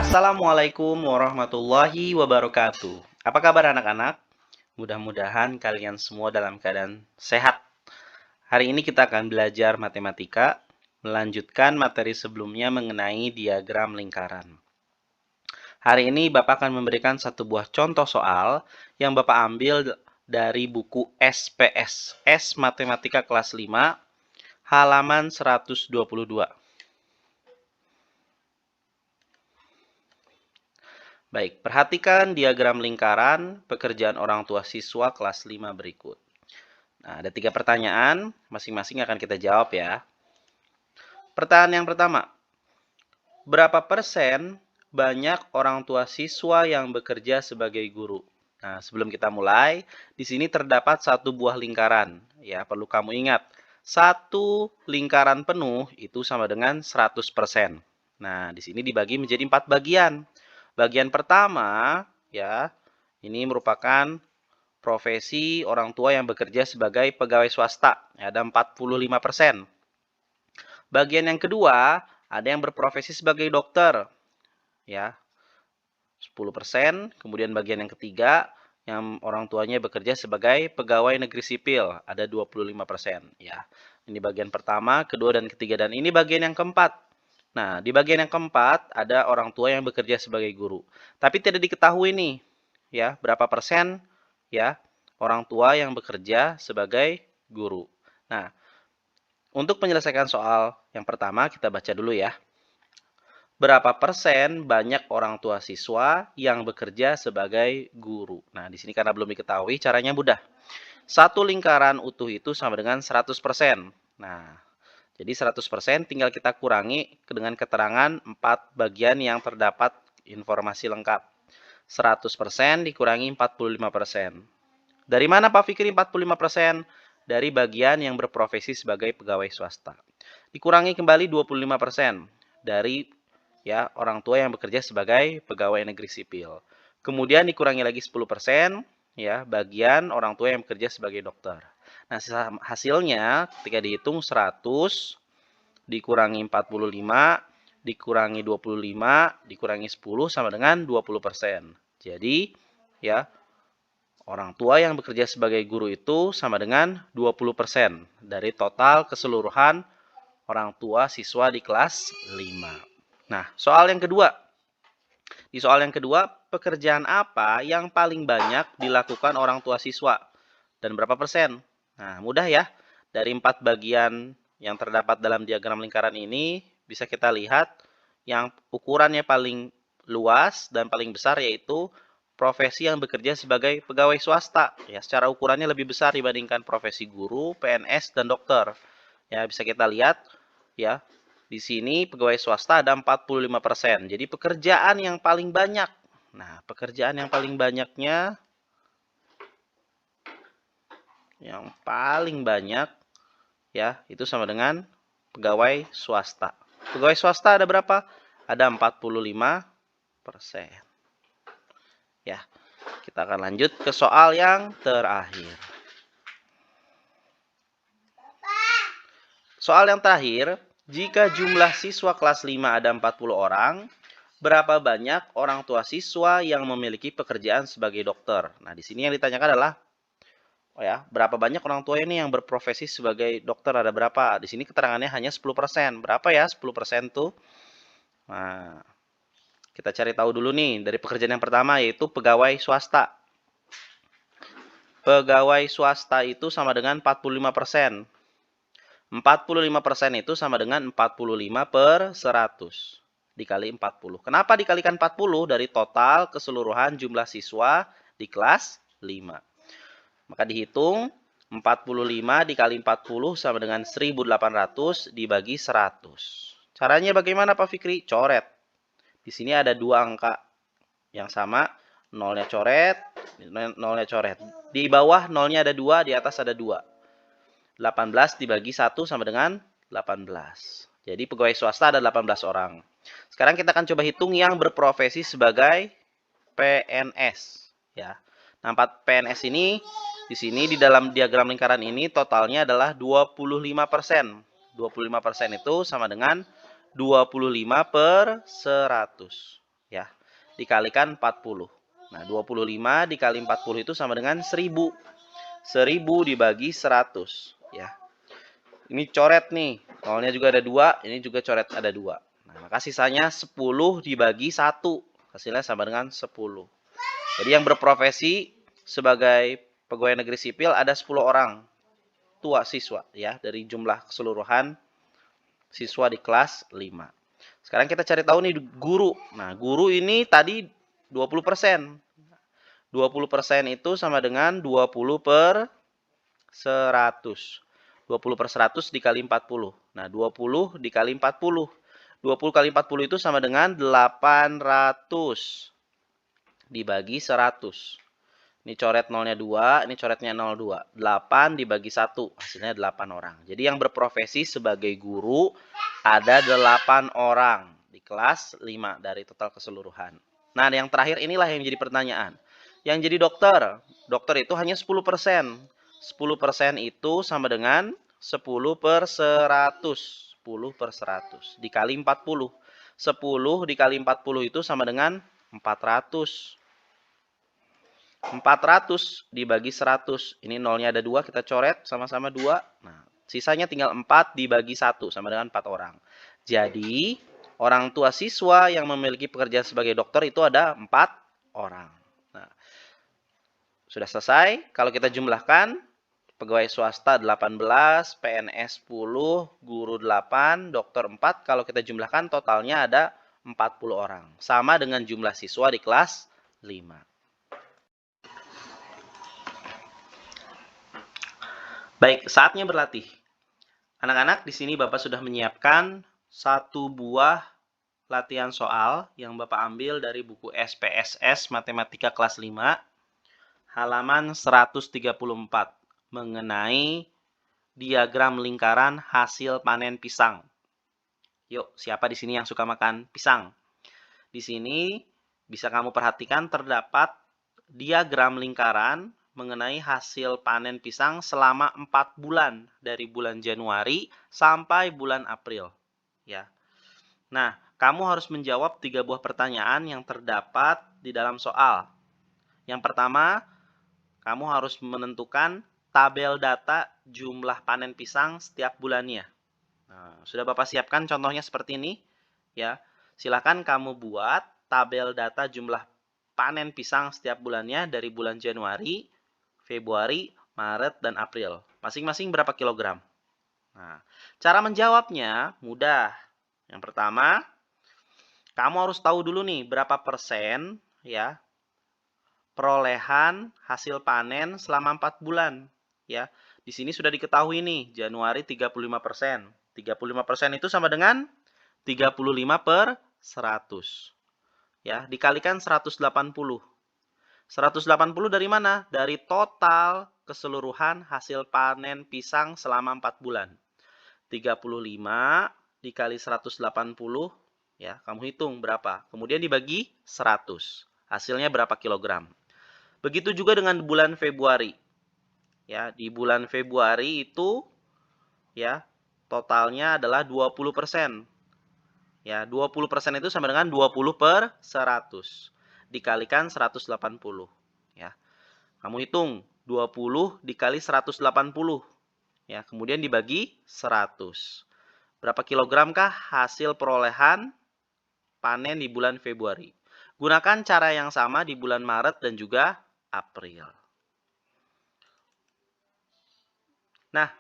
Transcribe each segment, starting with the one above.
Assalamualaikum warahmatullahi wabarakatuh. Apa kabar anak-anak? Mudah-mudahan kalian semua dalam keadaan sehat. Hari ini kita akan belajar matematika, melanjutkan materi sebelumnya mengenai diagram lingkaran. Hari ini Bapak akan memberikan satu buah contoh soal yang Bapak ambil dari buku SPS, S Matematika kelas 5, halaman 122. Baik, perhatikan diagram lingkaran pekerjaan orang tua siswa kelas 5 berikut. Nah, ada 3 pertanyaan, masing-masing akan kita jawab ya. Pertanyaan yang pertama, berapa persen banyak orang tua siswa yang bekerja sebagai guru? Nah, sebelum kita mulai, di sini terdapat satu buah lingkaran. Ya, perlu kamu ingat, satu lingkaran penuh itu sama dengan 100%. Nah, di sini dibagi menjadi 4 bagian. Bagian pertama, ya, ini merupakan profesi orang tua yang bekerja sebagai pegawai swasta. Ada 45%. Bagian yang kedua, ada yang berprofesi sebagai dokter. Ya, 10%. Kemudian bagian yang ketiga, yang orang tuanya bekerja sebagai pegawai negeri sipil. Ada 25%. Ya, ini bagian pertama, kedua, dan ketiga. Dan ini bagian yang keempat. Nah, di bagian yang keempat ada orang tua yang bekerja sebagai guru. Tapi tidak diketahui nih, ya, berapa persen ya orang tua yang bekerja sebagai guru. Nah, untuk menyelesaikan soal yang pertama kita baca dulu ya. Berapa persen banyak orang tua siswa yang bekerja sebagai guru? Nah, di sini karena belum diketahui, caranya mudah. Satu lingkaran utuh itu sama dengan 100%. Nah, jadi 100% tinggal kita kurangi dengan keterangan 4 bagian yang terdapat informasi lengkap. 100% dikurangi 45%. Dari mana Pak Fikri 45%? Dari bagian yang berprofesi sebagai pegawai swasta. Dikurangi kembali 25% dari ya orang tua yang bekerja sebagai pegawai negeri sipil. Kemudian dikurangi lagi 10% ya bagian orang tua yang bekerja sebagai dokter. Nah, hasilnya ketika dihitung 100 dikurangi 45 dikurangi 25 dikurangi 10 sama dengan 20%. Jadi, ya, orang tua yang bekerja sebagai guru itu sama dengan 20% dari total keseluruhan orang tua siswa di kelas 5. Nah, soal yang kedua. Di soal yang kedua, pekerjaan apa yang paling banyak dilakukan orang tua siswa? Dan berapa persen? Nah, mudah ya. Dari 4 bagian yang terdapat dalam diagram lingkaran ini, bisa kita lihat yang ukurannya paling luas dan paling besar yaitu profesi yang bekerja sebagai pegawai swasta. Ya, secara ukurannya lebih besar dibandingkan profesi guru, PNS, dan dokter. Ya, bisa kita lihat ya. Di sini pegawai swasta ada 45%. Jadi pekerjaan yang paling banyak. Nah, pekerjaan yang paling banyaknya ya itu sama dengan pegawai swasta. Pegawai swasta ada berapa? Ada 45%. Ya, kita akan lanjut ke soal yang terakhir. Soal yang terakhir, jika jumlah siswa kelas 5 ada 40 orang, berapa banyak orang tua siswa yang memiliki pekerjaan sebagai dokter? Nah, di sini yang ditanyakan adalah berapa banyak orang tua ini yang berprofesi sebagai dokter, ada berapa? Di sini keterangannya hanya 10%. Berapa ya 10% tuh? Nah, kita cari tahu dulu nih dari pekerjaan yang pertama yaitu pegawai swasta. Pegawai swasta itu sama dengan 45%. 45% itu sama dengan 45/100 dikali 40. Kenapa dikalikan 40? Dari total keseluruhan jumlah siswa di kelas 5. Maka dihitung 45 dikali 40 sama dengan 1800 dibagi 100. Caranya bagaimana Pak Fikri? Coret. Di sini ada 2 angka yang sama, nolnya coret, nolnya coret. Di bawah nolnya ada 2, di atas ada 2. 18 dibagi 1 sama dengan 18. Jadi pegawai swasta ada 18 orang. Sekarang kita akan coba hitung yang berprofesi sebagai PNS. Ya. Nah, 4 PNS ini di sini di dalam diagram lingkaran ini totalnya adalah 25%. 25% itu sama dengan 25/100. ya. Dikalikan 40. Nah, 25 dikali 40 itu sama dengan 1000. 1000 dibagi 100, ya. Ini coret nih. Nolnya juga ada 2, ini juga coret ada 2. Nah, maka sisanya 10 dibagi 1. Hasilnya sama dengan 10. Jadi yang berprofesi sebagai pegawai negeri sipil ada 10 orang tua siswa, ya, dari jumlah keseluruhan siswa di kelas 5. Sekarang kita cari tahu nih guru. Nah, guru ini tadi 20%. 20% itu sama dengan 20 per 100. 20 per 100 dikali 40. Nah, 20 dikali 40. 20 kali 40 itu sama dengan 800 dibagi 100. Ini coret nolnya 2, ini coretnya 02. 8 dibagi 1, hasilnya 8 orang. Jadi yang berprofesi sebagai guru ada 8 orang di kelas 5 dari total keseluruhan. Nah, yang terakhir inilah yang menjadi pertanyaan. Yang jadi dokter, dokter itu hanya 10%. 10% itu sama dengan 10 per 100. 10 per 100 dikali 40. 10 dikali 40 itu sama dengan 400. 400 dibagi 100. Ini nolnya ada 2, kita coret sama-sama 2. Nah, sisanya tinggal 4 dibagi 1, sama dengan 4 orang. Jadi, orang tua siswa yang memiliki pekerjaan sebagai dokter itu ada 4 orang. Nah, sudah selesai. Kalau kita jumlahkan, pegawai swasta 18, PNS 10, guru 8, dokter 4. Kalau kita jumlahkan, totalnya ada 40 orang. Sama dengan jumlah siswa di kelas 5. Baik, saatnya berlatih. Anak-anak, di sini Bapak sudah menyiapkan satu buah latihan soal yang Bapak ambil dari buku SPSS Matematika kelas 5, halaman 134, mengenai diagram lingkaran hasil panen pisang. Yuk, siapa di sini yang suka makan pisang? Di sini bisa kamu perhatikan terdapat diagram lingkaran mengenai hasil panen pisang selama 4 bulan, dari bulan Januari sampai bulan April, ya. Nah, kamu harus menjawab 3 buah pertanyaan yang terdapat di dalam soal. Yang pertama, kamu harus menentukan tabel data jumlah panen pisang setiap bulannya. Nah, sudah Bapak siapkan contohnya seperti ini, ya. Silakan kamu buat tabel data jumlah panen pisang setiap bulannya dari bulan Januari, Februari, Maret, dan April. Masing-masing berapa kilogram? Nah, cara menjawabnya mudah. Yang pertama, kamu harus tahu dulu nih berapa persen, ya, perolehan hasil panen selama 4 bulan. Ya, di sini sudah diketahui nih, Januari 35%. 35% itu sama dengan 35 per 100. Ya, dikalikan 180. 180 dari mana? Dari total keseluruhan hasil panen pisang selama 4 bulan. 35 dikali 180, ya, kamu hitung berapa. Kemudian dibagi 100. Hasilnya berapa kilogram. Begitu juga dengan bulan Februari. Ya, di bulan Februari itu, ya, totalnya adalah 20%. Ya, 20% itu sama dengan 20 per 100. Dikalikan 180. Ya. Kamu hitung 20 dikali 180. Ya, kemudian dibagi 100. Berapa kilogramkah hasil perolehan panen di bulan Februari? Gunakan cara yang sama di bulan Maret dan juga April. Nah,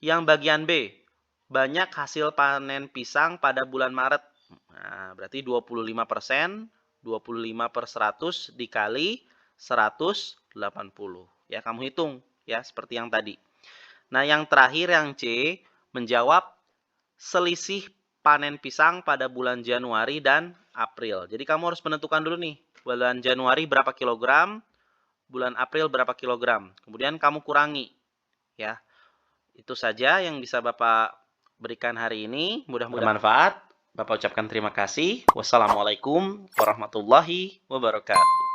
yang bagian B, banyak hasil panen pisang pada bulan Maret. Nah, berarti 25%, 25 per 100 dikali 180. Ya, kamu hitung, ya, seperti yang tadi. Nah, yang terakhir yang C, menjawab selisih panen pisang pada bulan Januari dan April. Jadi kamu harus menentukan dulu nih, bulan Januari berapa kilogram, bulan April berapa kilogram. Kemudian kamu kurangi, ya. Itu saja yang bisa Bapak berikan hari ini. Mudah-mudahan bermanfaat. Bapak ucapkan terima kasih. Wassalamualaikum warahmatullahi wabarakatuh.